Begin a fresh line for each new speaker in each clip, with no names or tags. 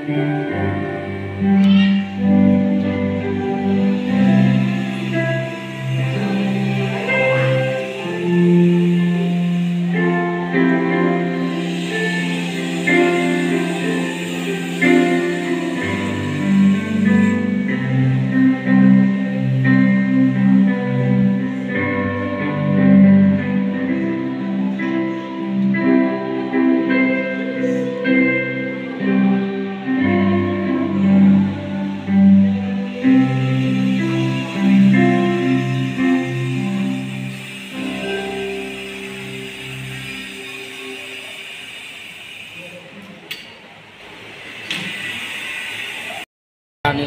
Ni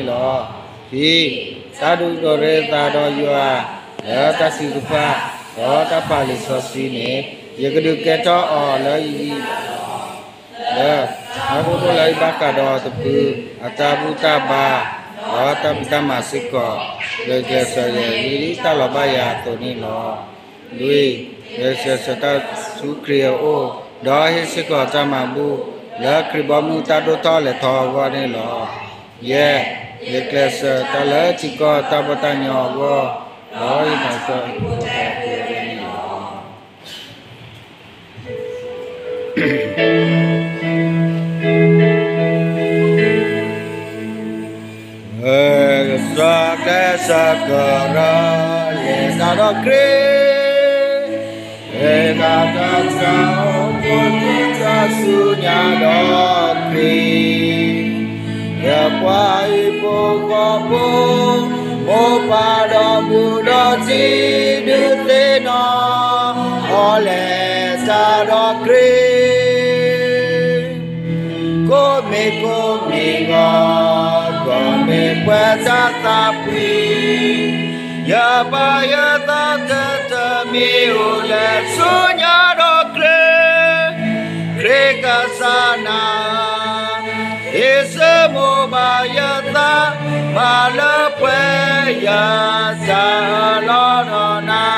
lo, di sadu dore tado yua, ya tasi rupa, ta pali sosini, ya kedu keto lo yi, ya aku tu lagi bakado tepu, atabu taba, ta pita masiko, ya saya ini talo baya tu ni lo, lui, ya saya sukria o, dah hisiko jamabu, ya kribamu tado tole tawa ni lo. Yeah, the class tala chico tabatanya go. Oi masa. Sakara le sarakre. Ekakasa omutika sunya dokri. Ya kwai pokopo mo pada budak sidutena oleh sadokri kome puasa tapi ya bayar tak tetemi oleh sunya dokri kreka sana Isemu bayata malapwe ya salonona.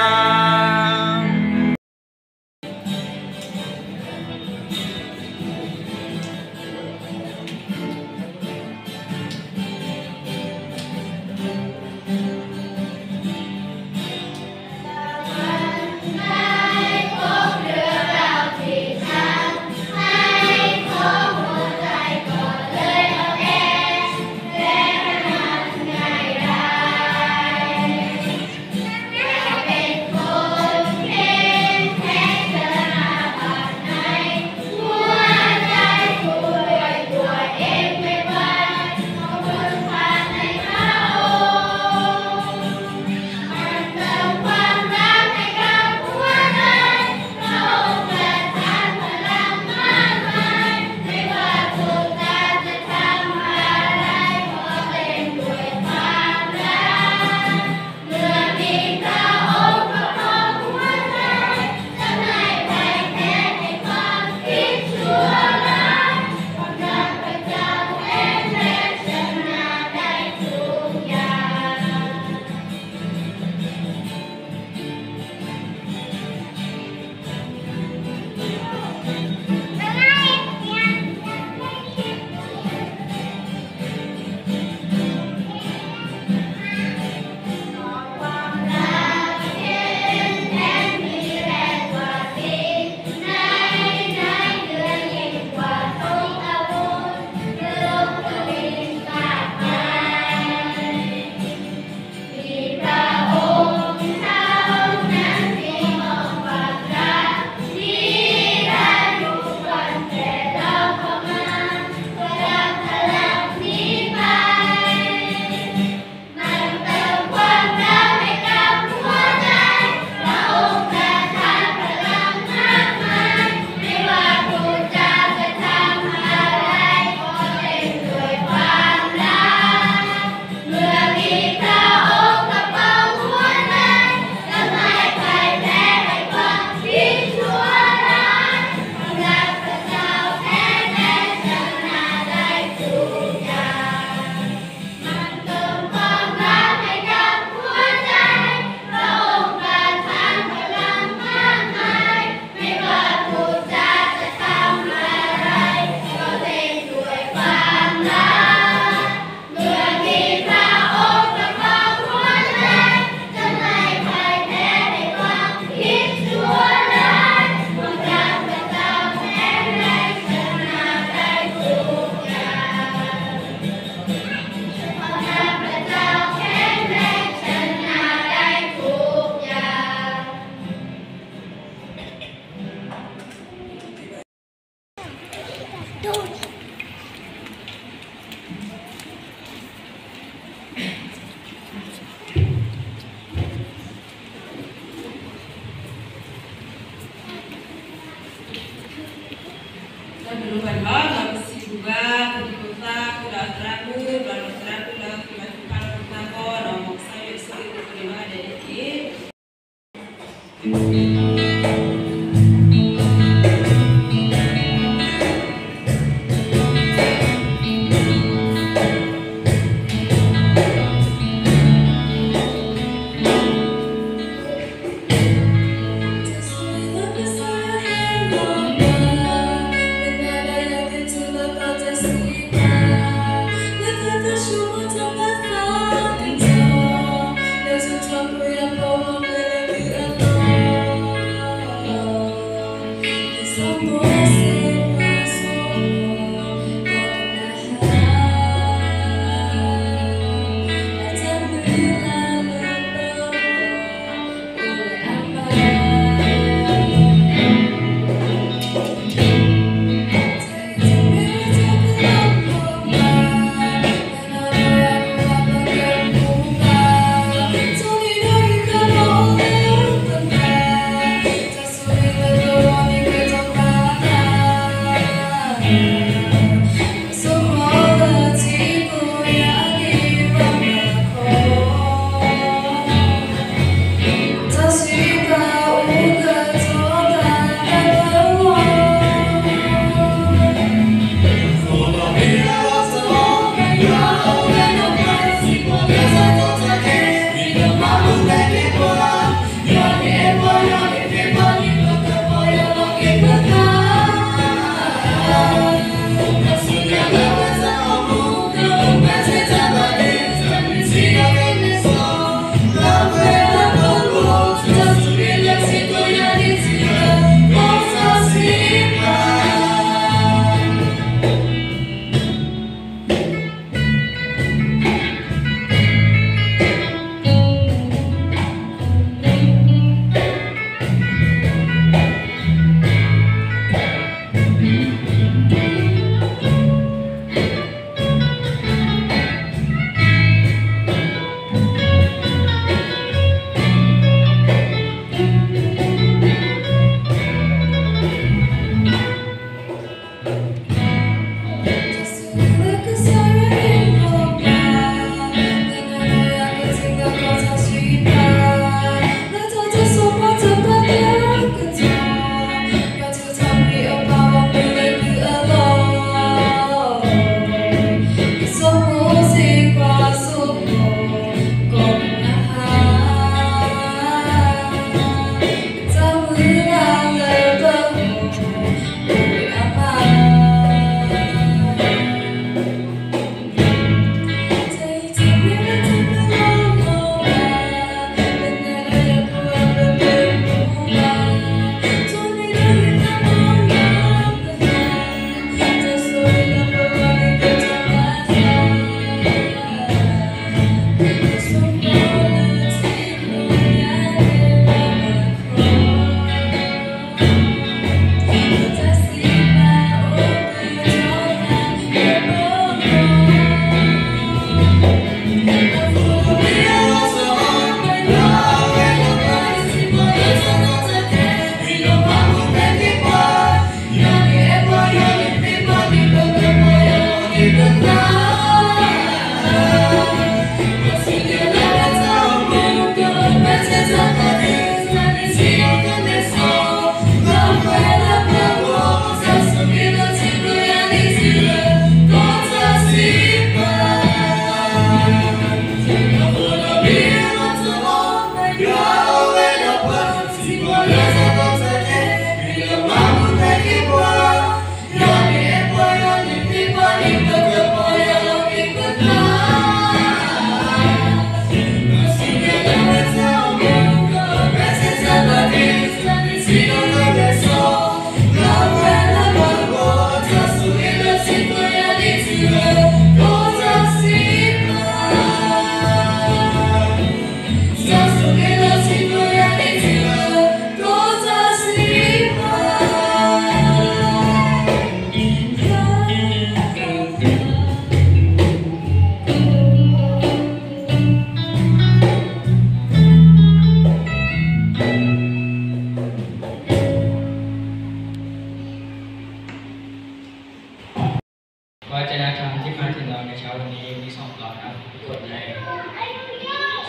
วจนะธรรมที่มาถึงเราในเช้าวันนี้มี2ตอนครับกดใน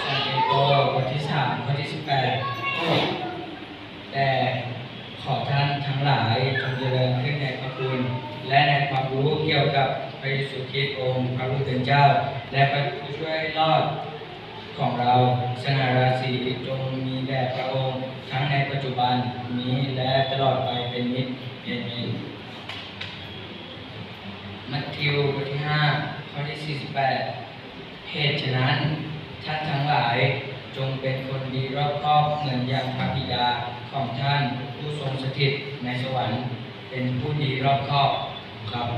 สันเดโกบทที่3ข้อที่18แต่ขอท่านทั้งหลายจงเจริญขึ้นในพระคุณและในความรู้เกี่ยวกับพระเยซูคริสต์องค์พระผู้เป็นเจ้าและพระผู้ช่วยรอดของเราสง่าราศีจงมีแด่พระองค์ทั้งในปัจจุบันนี้และตลอดไปเป็นนิจเอเมนมัทธิวบทที่5ข้อที่48เหตุฉะนั้นท่านทั้งหลายจงเป็นคนดีรอบคอบเหมือนอย่างพระบิดาของท่านผู้ทรงสถิตในสวรรค์เป็นผู้ดีรอบคอบครับ